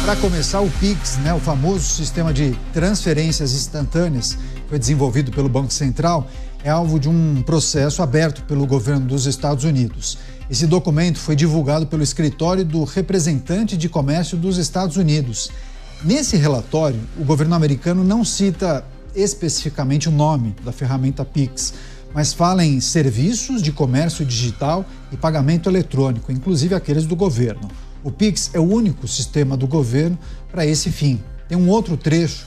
Para começar, o Pix, o famoso sistema de transferências instantâneas, que foi desenvolvido pelo Banco Central, é alvo de um processo aberto pelo governo dos Estados Unidos. Esse documento foi divulgado pelo escritório do representante de comércio dos Estados Unidos. Nesse relatório, o governo americano não cita especificamente o nome da ferramenta Pix, mas fala em serviços de comércio digital e pagamento eletrônico, inclusive aqueles do governo. O Pix é o único sistema do governo para esse fim. Tem um outro trecho.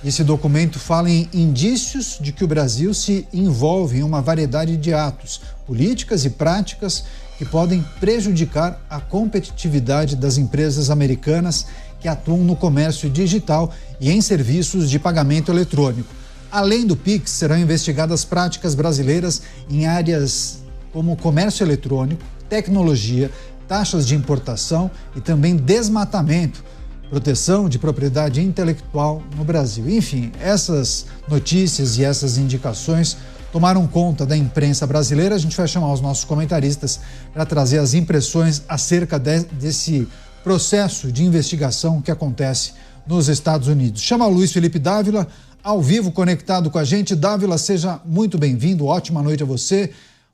Esse documento fala em indícios de que o Brasil se envolve em uma variedade de atos, políticas e práticas que podem prejudicar a competitividade das empresas americanas que atuam no comércio digital e em serviços de pagamento eletrônico. Além do Pix, serão investigadas práticas brasileiras em áreas como comércio eletrônico, tecnologia, taxas de importação e também desmatamento, proteção de propriedade intelectual no Brasil. Enfim, essas notícias e essas indicações tomaram conta da imprensa brasileira. A gente vai chamar os nossos comentaristas para trazer as impressões acerca desse processo de investigação que acontece nos Estados Unidos. Chama o Luiz Felipe Dávila, ao vivo, conectado com a gente. Dávila, seja muito bem-vindo, ótima noite a você.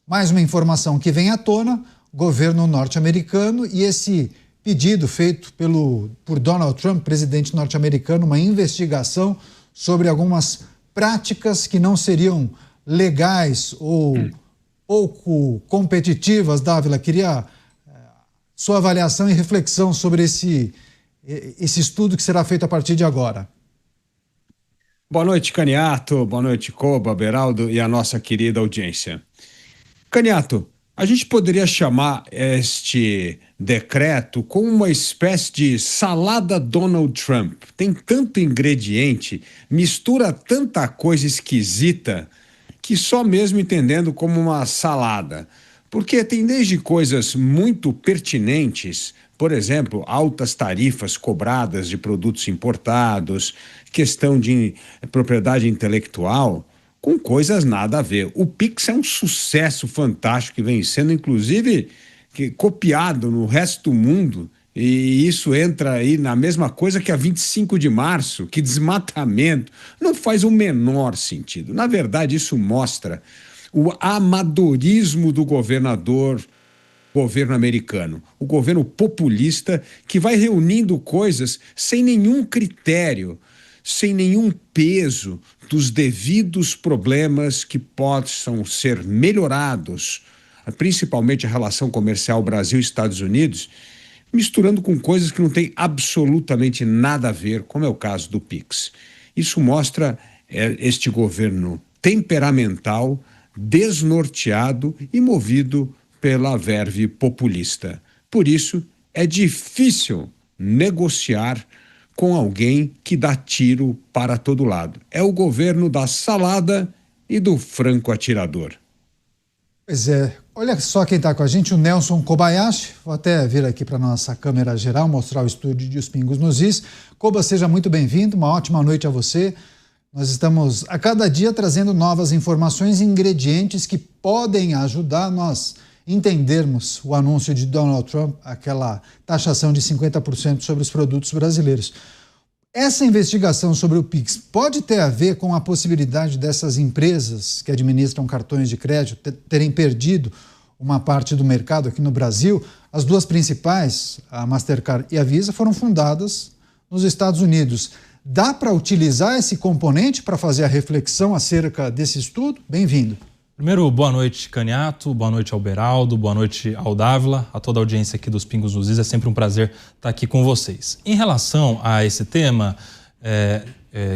Mais uma informação que vem à tona: governo norte-americano e esse pedido feito por Donald Trump, presidente norte-americano, uma investigação sobre algumas práticas que não seriam legais ou pouco competitivas. Dávila, queria sua avaliação e reflexão sobre esse estudo que será feito a partir de agora. Boa noite, Caniato, boa noite, Koba, Beraldo e a nossa querida audiência. Caniato, a gente poderia chamar este decreto como uma espécie de salada Donald Trump. Tem tanto ingrediente, mistura tanta coisa esquisita, que só mesmo entendendo como uma salada. Porque tem desde coisas muito pertinentes, por exemplo, altas tarifas cobradas de produtos importados, questão de propriedade intelectual, com coisas nada a ver. O Pix é um sucesso fantástico que vem sendo, inclusive, copiado no resto do mundo, e isso entra aí na mesma coisa que a 25 de março, que desmatamento, não faz o menor sentido. Na verdade, isso mostra o amadorismo do governo americano, o governo populista que vai reunindo coisas sem nenhum critério, sem nenhum peso dos devidos problemas que possam ser melhorados, principalmente a relação comercial Brasil-Estados Unidos, misturando com coisas que não têm absolutamente nada a ver, como é o caso do Pix. Isso mostra este governo temperamental, desnorteado e movido pela verve populista. Por isso, é difícil negociar com alguém que dá tiro para todo lado. É o governo da salada e do franco atirador. Pois é, olha só quem está com a gente, o Nelson Kobayashi. Vou até vir aqui para a nossa câmera geral, mostrar o estúdio de Os Pingos nos Is. Koba, seja muito bem-vindo, uma ótima noite a você. Nós estamos a cada dia trazendo novas informações e ingredientes que podem ajudar nós entendermos o anúncio de Donald Trump, aquela taxação de 50% sobre os produtos brasileiros. Essa investigação sobre o Pix pode ter a ver com a possibilidade dessas empresas que administram cartões de crédito terem perdido uma parte do mercado aqui no Brasil? As duas principais, a Mastercard e a Visa, foram fundadas nos Estados Unidos. Dá para utilizar esse componente para fazer a reflexão acerca desse estudo? Bem-vindo. Primeiro, boa noite, Caniato, boa noite ao Beraldo, boa noite ao Dávila, a toda a audiência aqui dos Pingos nos Is. É sempre um prazer estar aqui com vocês. Em relação a esse tema,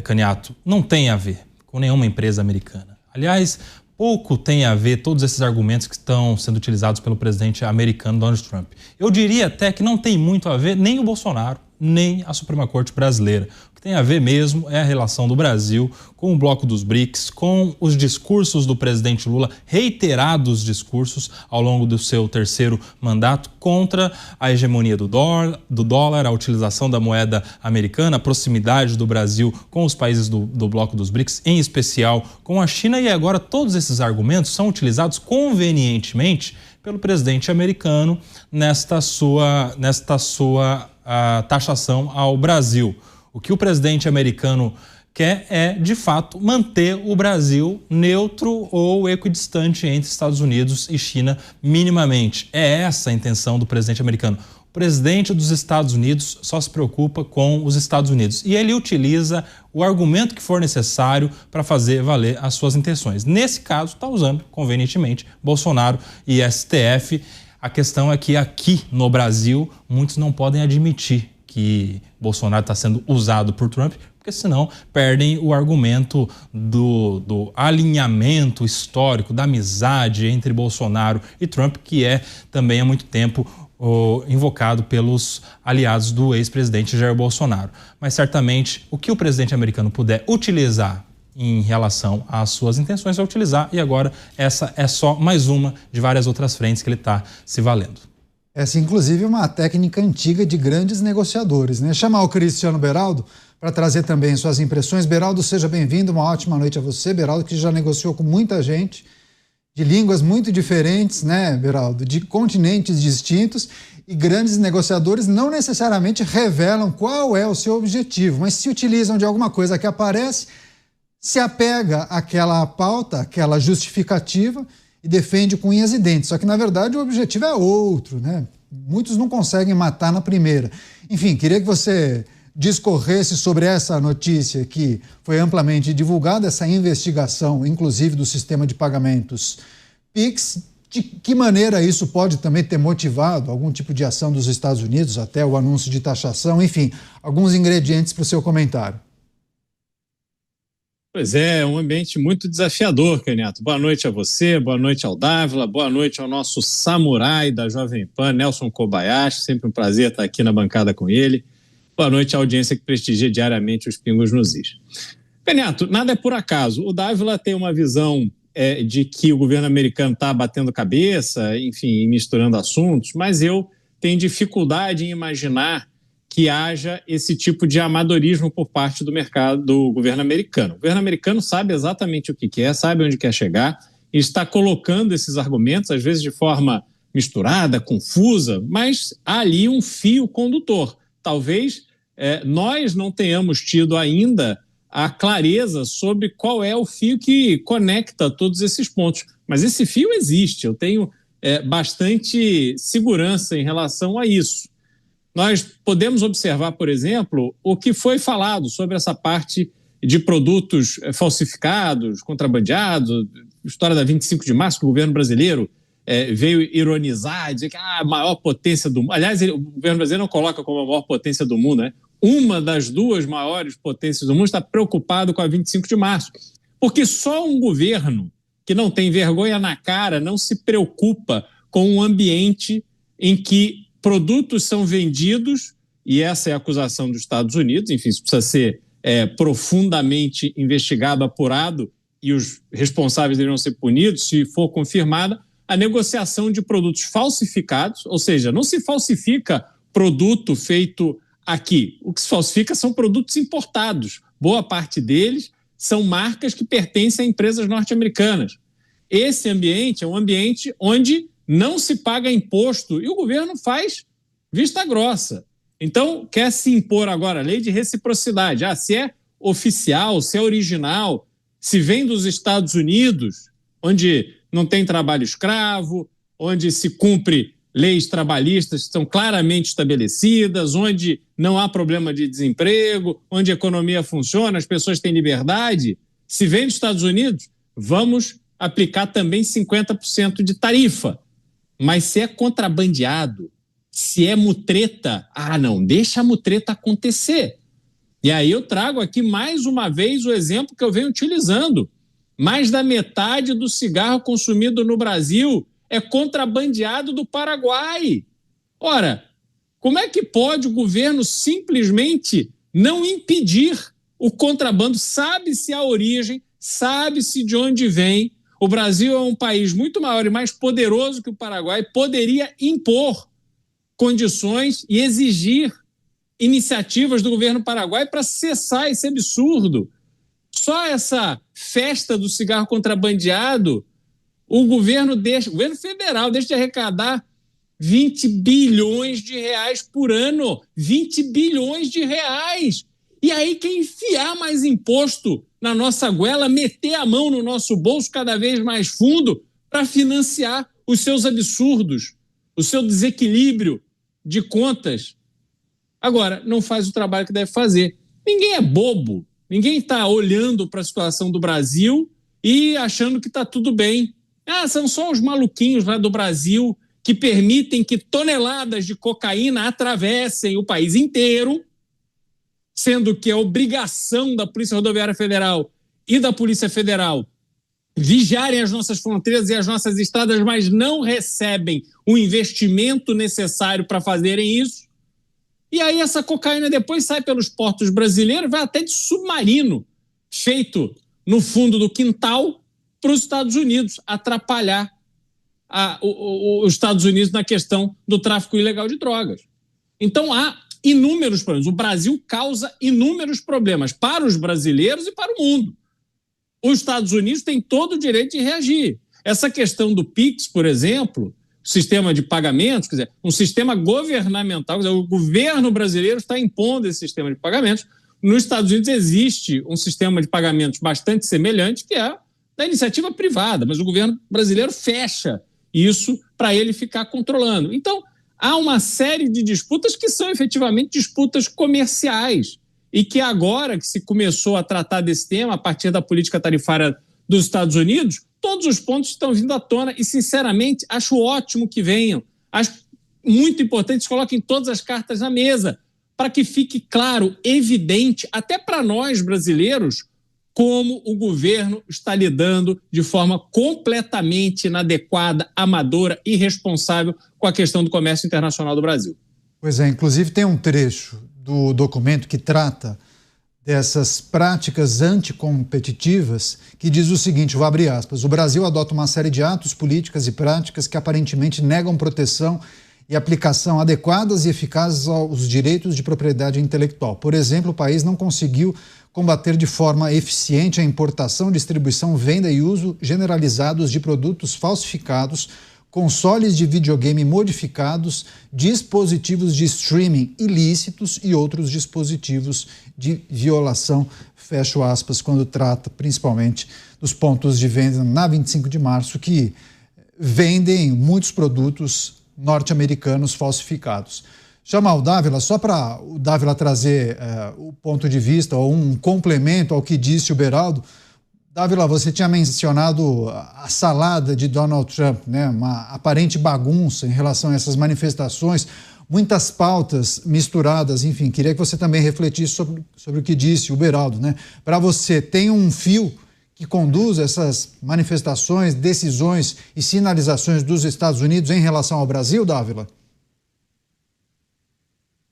Caniato, não tem a ver com nenhuma empresa americana. Aliás, pouco tem a ver todos esses argumentos que estão sendo utilizados pelo presidente americano Donald Trump. Eu diria até que não tem muito a ver nem o Bolsonaro, nem a Suprema Corte brasileira. O que tem a ver mesmo é a relação do Brasil com o bloco dos BRICS, com os discursos do presidente Lula, reiterados discursos ao longo do seu terceiro mandato contra a hegemonia do dólar, a utilização da moeda americana, a proximidade do Brasil com os países do bloco dos BRICS, em especial com a China, e agora todos esses argumentos são utilizados convenientemente pelo presidente americano nesta sua a taxação ao Brasil. O que o presidente americano quer é, de fato, manter o Brasil neutro ou equidistante entre Estados Unidos e China minimamente. É essa a intenção do presidente americano. O presidente dos Estados Unidos só se preocupa com os Estados Unidos e ele utiliza o argumento que for necessário para fazer valer as suas intenções. Nesse caso, está usando, convenientemente, Bolsonaro e STF. A questão é que aqui no Brasil, muitos não podem admitir que Bolsonaro está sendo usado por Trump, porque senão perdem o argumento do alinhamento histórico, da amizade entre Bolsonaro e Trump, que é também há muito tempo invocado pelos aliados do ex-presidente Jair Bolsonaro. Mas certamente o que o presidente americano puder utilizar em relação às suas intenções vai utilizar, e agora essa é só mais uma de várias outras frentes que ele está se valendo. Essa, inclusive, é uma técnica antiga de grandes negociadores, né? Chamar o Cristiano Beraldo para trazer também suas impressões. Beraldo, seja bem-vindo, uma ótima noite a você. Beraldo, que já negociou com muita gente, de línguas muito diferentes, né, Beraldo? De continentes distintos, e grandes negociadores não necessariamente revelam qual é o seu objetivo, mas se utilizam de alguma coisa que aparece, se apega àquela pauta, àquela justificativa e defende com unhas e dentes. Só que, na verdade, o objetivo é outro, né? Muitos não conseguem matar na primeira. Enfim, queria que você discorresse sobre essa notícia que foi amplamente divulgada, essa investigação, inclusive do sistema de pagamentos PIX. De que maneira isso pode também ter motivado algum tipo de ação dos Estados Unidos, até o anúncio de taxação, enfim, alguns ingredientes para o seu comentário. Pois é, um ambiente muito desafiador, Caniato. Boa noite a você, boa noite ao Dávila, boa noite ao nosso samurai da Jovem Pan, Nelson Kobayashi, sempre um prazer estar aqui na bancada com ele. Boa noite à audiência que prestigia diariamente os Pingos nos Is. Caniato, nada é por acaso. O Dávila tem uma visão de que o governo americano está batendo cabeça, enfim, misturando assuntos, mas eu tenho dificuldade em imaginar que haja esse tipo de amadorismo por parte do mercado, do governo americano. O governo americano sabe exatamente o que quer, sabe onde quer chegar, e está colocando esses argumentos, às vezes de forma misturada, confusa, mas há ali um fio condutor. Talvez nós não tenhamos tido ainda a clareza sobre qual é o fio que conecta todos esses pontos. Mas esse fio existe, eu tenho bastante segurança em relação a isso. Nós podemos observar, por exemplo, o que foi falado sobre essa parte de produtos falsificados, contrabandeados, história da 25 de março, que o governo brasileiro veio ironizar, dizer que a maior potência do mundo. Aliás, o governo brasileiro não coloca como a maior potência do mundo, né? Uma das duas maiores potências do mundo está preocupado com a 25 de março. Porque só um governo que não tem vergonha na cara não se preocupa com um ambiente em que produtos são vendidos, e essa é a acusação dos Estados Unidos, enfim, isso precisa ser profundamente investigado, apurado, e os responsáveis deveriam ser punidos, se for confirmada, a negociação de produtos falsificados, ou seja, não se falsifica produto feito aqui, o que se falsifica são produtos importados, boa parte deles são marcas que pertencem a empresas norte-americanas. Esse ambiente é um ambiente onde não se paga imposto e o governo faz vista grossa. Então, quer se impor agora a lei de reciprocidade. Se é oficial, se é original, se vem dos Estados Unidos, onde não tem trabalho escravo, onde se cumpre leis trabalhistas que são claramente estabelecidas, onde não há problema de desemprego, onde a economia funciona, as pessoas têm liberdade. Se vem dos Estados Unidos, vamos aplicar também 50% de tarifa. Mas se é contrabandeado, se é mutreta, não, deixa a mutreta acontecer. E aí eu trago aqui mais uma vez o exemplo que eu venho utilizando. Mais da metade do cigarro consumido no Brasil é contrabandeado do Paraguai. Ora, como é que pode o governo simplesmente não impedir o contrabando? Sabe-se a origem, sabe-se de onde vem. O Brasil é um país muito maior e mais poderoso que o Paraguai, poderia impor condições e exigir iniciativas do governo paraguai para cessar esse absurdo. Só essa festa do cigarro contrabandeado, o governo federal deixa de arrecadar 20 bilhões de reais por ano. 20 bilhões de reais. E aí quer enfiar mais imposto na nossa goela, meter a mão no nosso bolso cada vez mais fundo para financiar os seus absurdos, o seu desequilíbrio de contas. Agora, não faz o trabalho que deve fazer. Ninguém é bobo. Ninguém está olhando para a situação do Brasil e achando que está tudo bem. São só os maluquinhos lá do Brasil que permitem que toneladas de cocaína atravessem o país inteiro, sendo que é obrigação da Polícia Rodoviária Federal e da Polícia Federal vigiarem as nossas fronteiras e as nossas estradas, mas não recebem o investimento necessário para fazerem isso. E aí essa cocaína depois sai pelos portos brasileiros, vai até de submarino, feito no fundo do quintal, para os Estados Unidos, atrapalhar os Estados Unidos na questão do tráfico ilegal de drogas. Então há inúmeros problemas. O Brasil causa inúmeros problemas para os brasileiros e para o mundo. Os Estados Unidos têm todo o direito de reagir. Essa questão do PIX, por exemplo, sistema de pagamentos, quer dizer, um sistema governamental, quer dizer, o governo brasileiro está impondo esse sistema de pagamentos. Nos Estados Unidos existe um sistema de pagamentos bastante semelhante, que é da iniciativa privada, mas o governo brasileiro fecha isso para ele ficar controlando. Então, há uma série de disputas que são efetivamente disputas comerciais e que agora que se começou a tratar desse tema a partir da política tarifária dos Estados Unidos, todos os pontos estão vindo à tona e, sinceramente, acho ótimo que venham. Acho muito importante que coloquem todas as cartas na mesa para que fique claro, evidente, até para nós brasileiros, como o governo está lidando de forma completamente inadequada, amadora e irresponsável com a questão do comércio internacional do Brasil. Pois é, inclusive tem um trecho do documento que trata dessas práticas anticompetitivas que diz o seguinte, vou abrir aspas, o Brasil adota uma série de atos, políticas e práticas que aparentemente negam proteção e aplicação adequadas e eficazes aos direitos de propriedade intelectual. Por exemplo, o país não conseguiu combater de forma eficiente a importação, distribuição, venda e uso generalizados de produtos falsificados, consoles de videogame modificados, dispositivos de streaming ilícitos e outros dispositivos de violação, fecho aspas, quando trata principalmente dos pontos de venda na 25 de março que vendem muitos produtos norte-americanos falsificados. Chamar o Dávila, só para o Dávila trazer o ponto de vista ou um complemento ao que disse o Beraldo. Dávila, você tinha mencionado a salada de Donald Trump, né? Uma aparente bagunça em relação a essas manifestações, muitas pautas misturadas, enfim, queria que você também refletisse sobre o que disse o Beraldo, né? Para você, tem um fio que conduz essas manifestações, decisões e sinalizações dos Estados Unidos em relação ao Brasil, Dávila?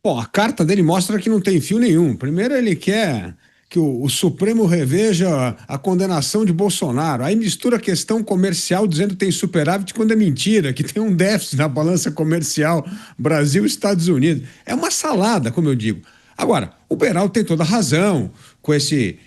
Bom, a carta dele mostra que não tem fio nenhum. Primeiro ele quer que o Supremo reveja a condenação de Bolsonaro. Aí mistura a questão comercial dizendo que tem superávit quando é mentira, que tem um déficit na balança comercial Brasil e Estados Unidos. É uma salada, como eu digo. Agora, o Beraldo tem toda a razão com esse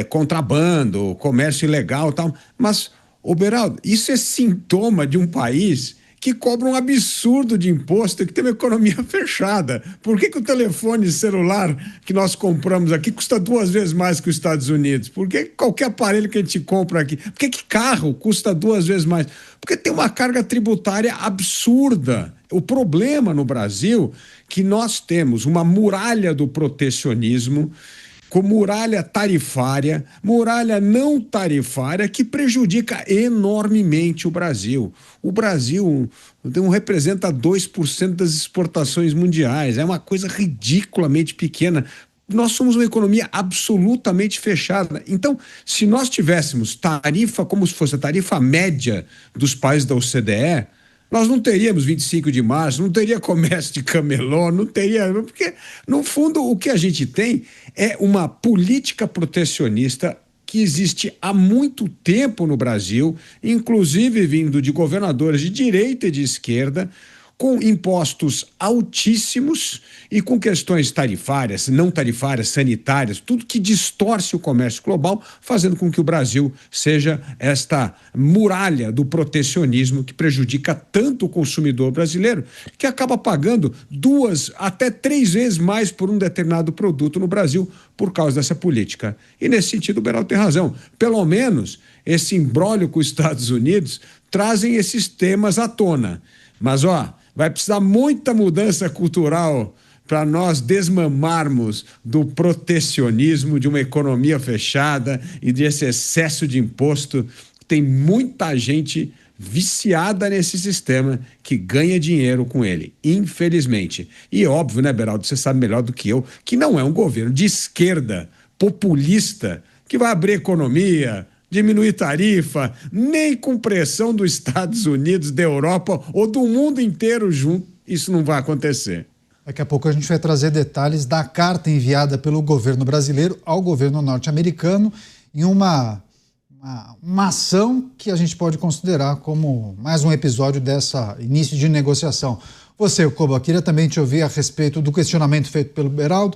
contrabando, comércio ilegal e tal, mas, o Beraldo, isso é sintoma de um país que cobra um absurdo de imposto e que tem uma economia fechada. Por que o telefone celular que nós compramos aqui custa 2 vezes mais que os Estados Unidos? Por que qualquer aparelho que a gente compra aqui? Por que carro custa 2 vezes mais? Porque tem uma carga tributária absurda. O problema no Brasil é que nós temos uma muralha do protecionismo com muralha tarifária, muralha não tarifária, que prejudica enormemente o Brasil. O Brasil não representa 2% das exportações mundiais, é uma coisa ridiculamente pequena. Nós somos uma economia absolutamente fechada. Então, se nós tivéssemos tarifa como se fosse a tarifa média dos países da OCDE, nós não teríamos 25 de março, não teria comércio de camelô, não teria... Porque, no fundo, o que a gente tem é uma política protecionista que existe há muito tempo no Brasil, inclusive vindo de governadores de direita e de esquerda, com impostos altíssimos e com questões tarifárias, não tarifárias, sanitárias, tudo que distorce o comércio global, fazendo com que o Brasil seja esta muralha do protecionismo que prejudica tanto o consumidor brasileiro, que acaba pagando 2 até 3 vezes mais por um determinado produto no Brasil por causa dessa política. E nesse sentido o Beraldo tem razão. Pelo menos esse imbróglio com os Estados Unidos trazem esses temas à tona. Mas, vai precisar muita mudança cultural para nós desmamarmos do protecionismo, de uma economia fechada e desse excesso de imposto. Tem muita gente viciada nesse sistema que ganha dinheiro com ele, infelizmente. E é óbvio, né, Beraldo, você sabe melhor do que eu, que não é um governo de esquerda, populista, que vai abrir economia, diminuir tarifa, nem com pressão dos Estados Unidos, da Europa ou do mundo inteiro junto, isso não vai acontecer. Daqui a pouco a gente vai trazer detalhes da carta enviada pelo governo brasileiro ao governo norte-americano em uma ação que a gente pode considerar como mais um episódio dessa início de negociação. Você, Koba, queria também te ouvir a respeito do questionamento feito pelo Beraldo,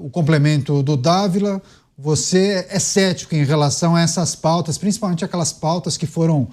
o complemento do Dávila. Você é cético em relação a essas pautas, principalmente aquelas pautas que foram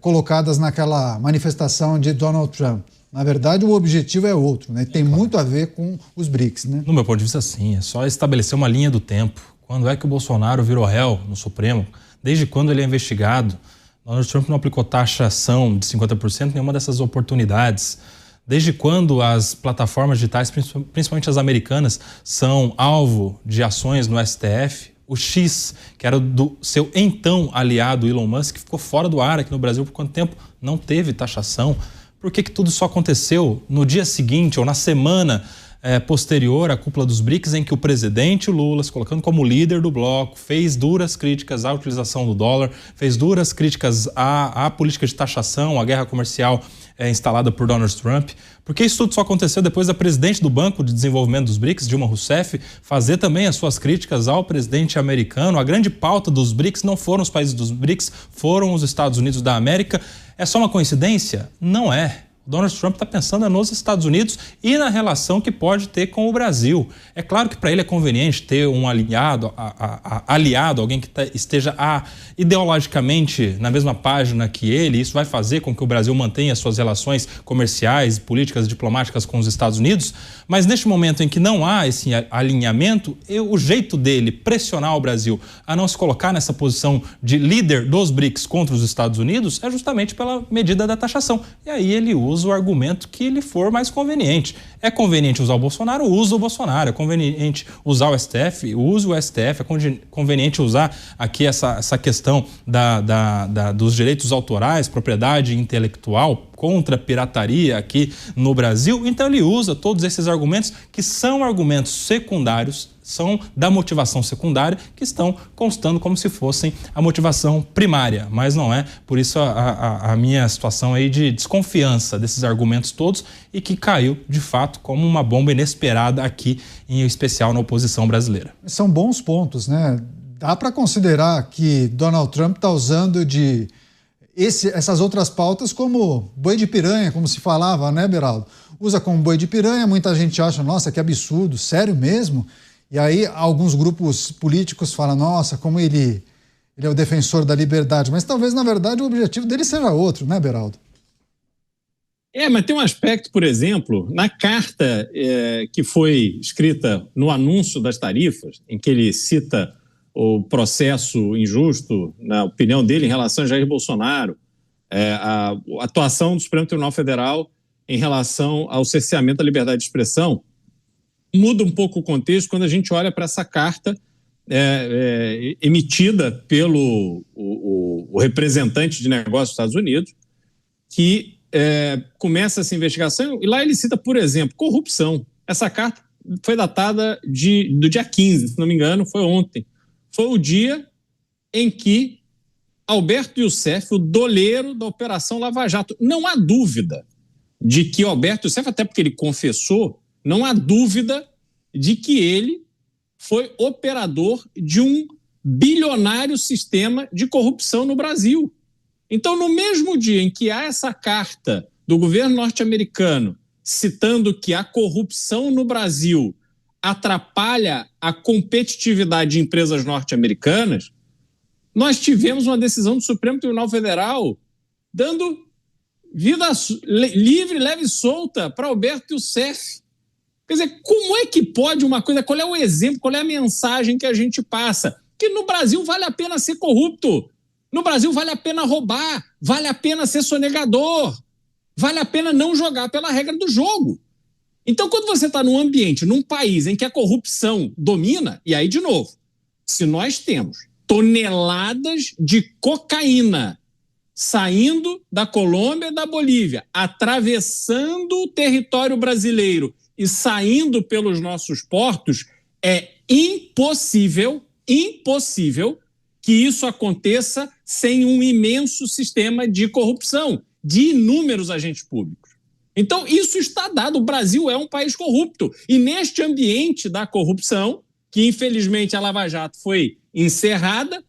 colocadas naquela manifestação de Donald Trump. Na verdade, o objetivo é outro, né? Tem muito a ver com os BRICS, né? No meu ponto de vista, sim. É só estabelecer uma linha do tempo. Quando é que o Bolsonaro virou réu no Supremo? Desde quando ele é investigado? Donald Trump não aplicou taxação de 50% em nenhuma dessas oportunidades. Desde quando as plataformas digitais, principalmente as americanas, são alvo de ações no STF? O X, que era do seu então aliado Elon Musk, ficou fora do ar aqui no Brasil por quanto tempo? Não teve taxação. Por que tudo só aconteceu no dia seguinte ou na semana posterior à cúpula dos BRICS, em que o presidente Lula, se colocando como líder do bloco, fez duras críticas à utilização do dólar, fez duras críticas à política de taxação, à guerra comercial instalada por Donald Trump? Porque isso tudo só aconteceu depois da presidente do Banco de Desenvolvimento dos BRICS, Dilma Rousseff, fazer também as suas críticas ao presidente americano. A grande pauta dos BRICS não foram os países dos BRICS, foram os Estados Unidos da América. É só uma coincidência? Não é. O Donald Trump está pensando nos Estados Unidos e na relação que pode ter com o Brasil. É claro que para ele é conveniente ter um aliado, alguém que esteja ideologicamente na mesma página que ele. Isso vai fazer com que o Brasil mantenha suas relações comerciais, políticas, diplomáticas com os Estados Unidos. Mas neste momento em que não há esse alinhamento, o jeito dele pressionar o Brasil a não se colocar nessa posição de líder dos BRICS contra os Estados Unidos é justamente pela medida da taxação. E aí ele usa o argumento que lhe for mais conveniente. É conveniente usar o Bolsonaro? Usa o Bolsonaro. É conveniente usar o STF? Use o STF. É conveniente usar aqui essa questão dos direitos autorais, propriedade intelectual contra a pirataria aqui no Brasil. Então ele usa todos esses argumentos que são argumentos secundários, são da motivação secundária, que estão constando como se fossem a motivação primária, mas não é. Por isso a minha situação aí de desconfiança desses argumentos todos e que caiu, de fato, como uma bomba inesperada aqui, em especial na oposição brasileira. São bons pontos, né? Dá para considerar que Donald Trump está usando essas outras pautas como boi de piranha, como se falava, né, Beraldo? Usa como boi de piranha, muita gente acha, nossa, que absurdo, sério mesmo? E aí alguns grupos políticos falam, nossa, como ele é o defensor da liberdade, mas talvez, na verdade, o objetivo dele seja outro, né, Beraldo? Mas tem um aspecto, por exemplo, na carta que foi escrita no anúncio das tarifas, em que ele cita o processo injusto, na opinião dele, em relação a Jair Bolsonaro, a atuação do Supremo Tribunal Federal em relação ao cerceamento da liberdade de expressão, muda um pouco o contexto quando a gente olha para essa carta emitida pelo o representante de negócios dos Estados Unidos, que começa essa investigação, e lá ele cita, por exemplo, corrupção. Essa carta foi datada do dia 15, se não me engano, foi ontem. Foi o dia em que Alberto Youssef, o doleiro da Operação Lava Jato, não há dúvida de que Alberto Youssef, até porque ele confessou, não há dúvida de que ele foi operador de um bilionário sistema de corrupção no Brasil. Então, no mesmo dia em que há essa carta do governo norte-americano citando que a corrupção no Brasil atrapalha a competitividade de empresas norte-americanas, nós tivemos uma decisão do Supremo Tribunal Federal dando vida livre, leve e solta para Alberto Youssef. Quer dizer, como é que pode uma coisa, qual é o exemplo, qual é a mensagem que a gente passa? Que no Brasil vale a pena ser corrupto, no Brasil vale a pena roubar, vale a pena ser sonegador, vale a pena não jogar pela regra do jogo. Então, quando você está num ambiente, num país em que a corrupção domina, e aí, de novo, se nós temos toneladas de cocaína saindo da Colômbia e da Bolívia, atravessando o território brasileiro e saindo pelos nossos portos, é impossível que isso aconteça sem um imenso sistema de corrupção, de inúmeros agentes públicos. Então, isso está dado. O Brasil é um país corrupto. E neste ambiente da corrupção, que infelizmente a Lava Jato foi encerrada,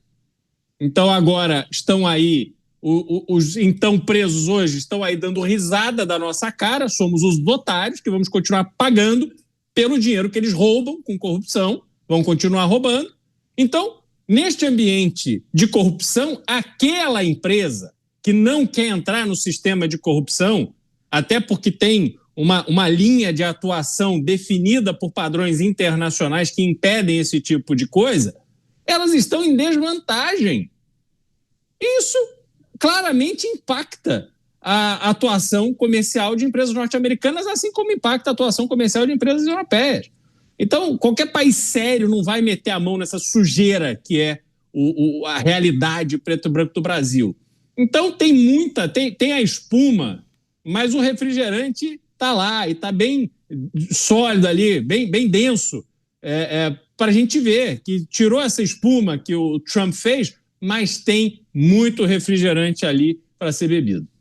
então agora estão aí, os então presos hoje estão aí dando risada da nossa cara, somos os otários que vamos continuar pagando pelo dinheiro que eles roubam com corrupção, vão continuar roubando. Então, neste ambiente de corrupção, aquela empresa que não quer entrar no sistema de corrupção, até porque tem uma linha de atuação definida por padrões internacionais que impedem esse tipo de coisa, elas estão em desvantagem. Isso claramente impacta a atuação comercial de empresas norte-americanas, assim como impacta a atuação comercial de empresas europeias. Então, qualquer país sério não vai meter a mão nessa sujeira que é a realidade preto e branco do Brasil. Então, tem a espuma, mas o refrigerante está lá e está bem sólido ali, bem denso, para a gente ver que tirou essa espuma que o Trump fez, mas tem muito refrigerante ali para ser bebido.